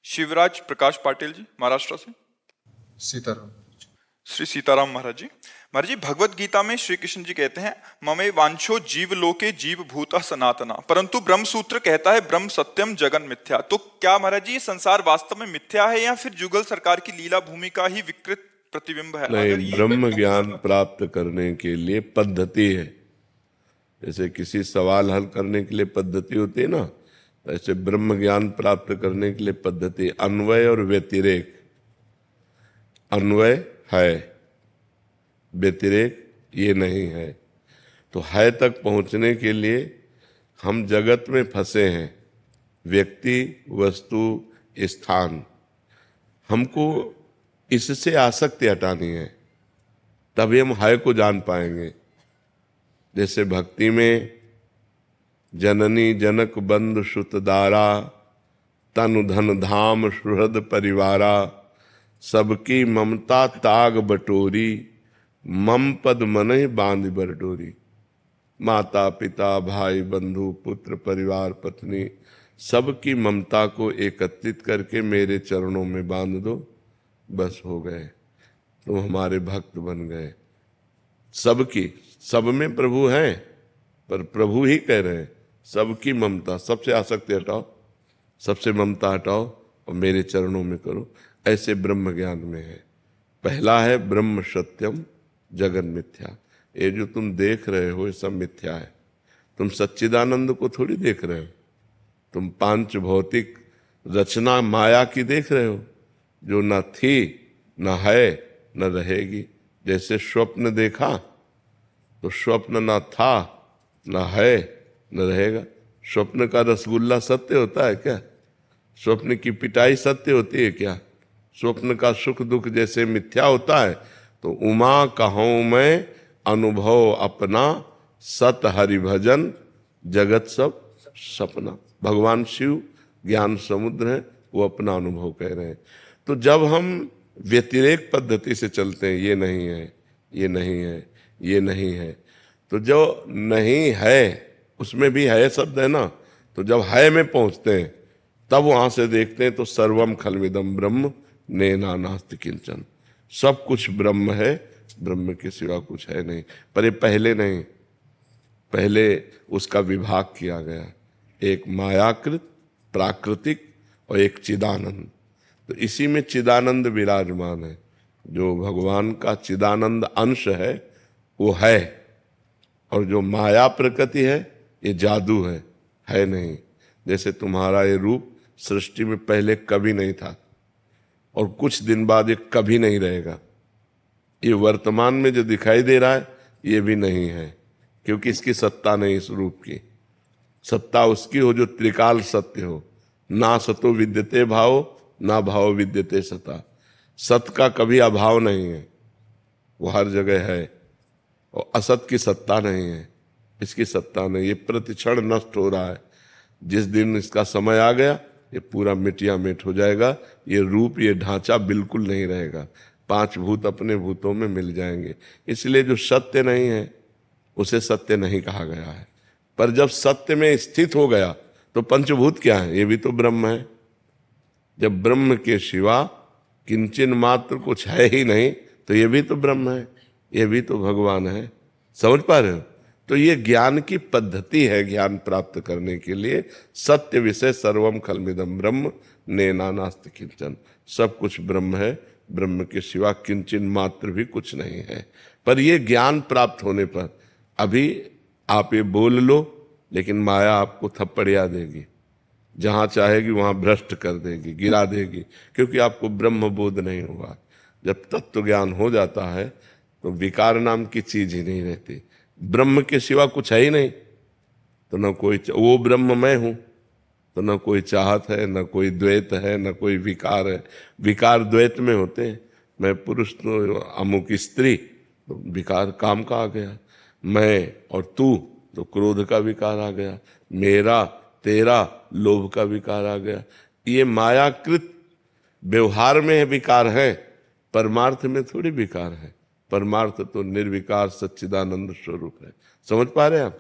शिवराज प्रकाश पाटिल जी, महाराष्ट्र से। सीताराम। श्री सीताराम महाराज जी। महाराज जी, भगवत गीता में श्री कृष्ण जी कहते हैं ममे वांछो जीव लोके जीव भूता सनातना, परंतु ब्रह्म सूत्र कहता है ब्रह्म सत्यम जगन मिथ्या। तो क्या महाराज जी ये संसार वास्तव में मिथ्या है या फिर जुगल सरकार की लीला भूमि का ही विकृत प्रतिबिंब है? नहीं, ब्रह्म ज्ञान प्राप्त करने के लिए पद्धति है। जैसे किसी सवाल हल करने के लिए पद्धति होती है ना, ऐसे ब्रह्म ज्ञान प्राप्त करने के लिए पद्धति, अन्वय और व्यतिरेक। अन्वय है, व्यतिरेक ये नहीं है। तो है तक पहुंचने के लिए हम जगत में फंसे हैं, व्यक्ति, वस्तु, स्थान। हमको इससे आसक्ति हटानी है, तभी हम है को जान पाएंगे। जैसे भक्ति में जननी जनक बंधु सुतदारा, तनु धन धाम सुहृद परिवारा, सबकी ममता ताग बटोरी, मम पद मनहि बांध बरडोरी। माता पिता भाई बंधु पुत्र परिवार पत्नी सबकी ममता को एकत्रित करके मेरे चरणों में बांध दो, बस हो गए, तुम हमारे भक्त बन गए। सबकी, सब में प्रभु हैं, पर प्रभु ही कह रहे हैं सबकी ममता, सबसे आसक्ति हटाओ, सबसे ममता हटाओ और मेरे चरणों में करो। ऐसे ब्रह्म ज्ञान में है। पहला है ब्रह्म सत्यम जगन मिथ्या। ये जो तुम देख रहे हो ये सब मिथ्या है। तुम सच्चिदानंद को थोड़ी देख रहे हो, तुम पांच भौतिक रचना माया की देख रहे हो, जो न थी न है न रहेगी। जैसे स्वप्न देखा तो स्वप्न न था न है न रहेगा। स्वप्न का रसगुल्ला सत्य होता है क्या? स्वप्न की पिटाई सत्य होती है क्या? स्वप्न का सुख दुख जैसे मिथ्या होता है, तो उमा कहूं मैं अनुभव अपना, सत हरि भजन जगत सब सपना। भगवान शिव ज्ञान समुद्र है, वो अपना अनुभव कह रहे हैं। तो जब हम व्यतिरेक पद्धति से चलते हैं, ये नहीं है, ये नहीं है, ये नहीं है, तो जो नहीं है उसमें भी है शब्द है ना, तो जब है में पहुंचते हैं तब वहां से देखते हैं तो सर्वम खलविदम ब्रह्म नेना नास्ति किंचन। सब कुछ ब्रह्म है, ब्रह्म के सिवा कुछ है नहीं। पर ये पहले नहीं, पहले उसका विभाग किया गया, एक मायाकृत प्राकृतिक और एक चिदानंद। तो इसी में चिदानंद विराजमान है। जो भगवान का चिदानंद अंश है वो है, और जो माया प्रकृति है ये जादू है नहीं। जैसे तुम्हारा ये रूप सृष्टि में पहले कभी नहीं था और कुछ दिन बाद ये कभी नहीं रहेगा। ये वर्तमान में जो दिखाई दे रहा है ये भी नहीं है, क्योंकि इसकी सत्ता नहीं। इस रूप की सत्ता उसकी हो जो त्रिकाल सत्य हो। ना सतो विद्यते भाव, ना भाव विद्यते सता। सत का कभी अभाव नहीं है, वो हर जगह है। और असत की सत्ता नहीं है, इसकी सत्ता नहीं। ये प्रतिक्षण नष्ट हो रहा है। जिस दिन इसका समय आ गया ये पूरा मिटिया मिट हो जाएगा। ये रूप, ये ढांचा बिल्कुल नहीं रहेगा। पांच भूत अपने भूतों में मिल जाएंगे। इसलिए जो सत्य नहीं है उसे सत्य नहीं कहा गया है। पर जब सत्य में स्थित हो गया तो पंचभूत क्या है? ये भी तो ब्रह्म है। जब ब्रह्म के सिवा किंचन मात्र कुछ है ही नहीं, तो ये भी तो ब्रह्म है, ये भी तो भगवान है। समझ पा रहे हो? तो ये ज्ञान की पद्धति है। ज्ञान प्राप्त करने के लिए सत्य विषय सर्वम खलमिदम ब्रह्म नेना नास्ति किंचन। सब कुछ ब्रह्म है, ब्रह्म के सिवा किंचन मात्र भी कुछ नहीं है। पर ये ज्ञान प्राप्त होने पर अभी आप ये बोल लो, लेकिन माया आपको थप्पड़िया देगी, जहां चाहेगी वहां भ्रष्ट कर देगी, गिरा देगी, क्योंकि आपको ब्रह्म बोध नहीं हुआ। जब तत्व ज्ञान हो जाता है तो विकार नाम की चीज ही नहीं रहती। ब्रह्म के सिवा कुछ है ही नहीं, तो न कोई, वो ब्रह्म मैं हूं, तो न कोई चाहत है, न कोई द्वैत है, न कोई विकार है। विकार द्वैत में होते हैं। मैं पुरुष तो अमुक स्त्री, तो विकार काम का आ गया। मैं और तू, तो क्रोध का विकार आ गया। मेरा तेरा, लोभ का विकार आ गया। ये मायाकृत व्यवहार में विकार है, परमार्थ में थोड़ी विकार है। परमार्थ तो निर्विकार सच्चिदानंद स्वरूप है। समझ पा रहे हैं आप?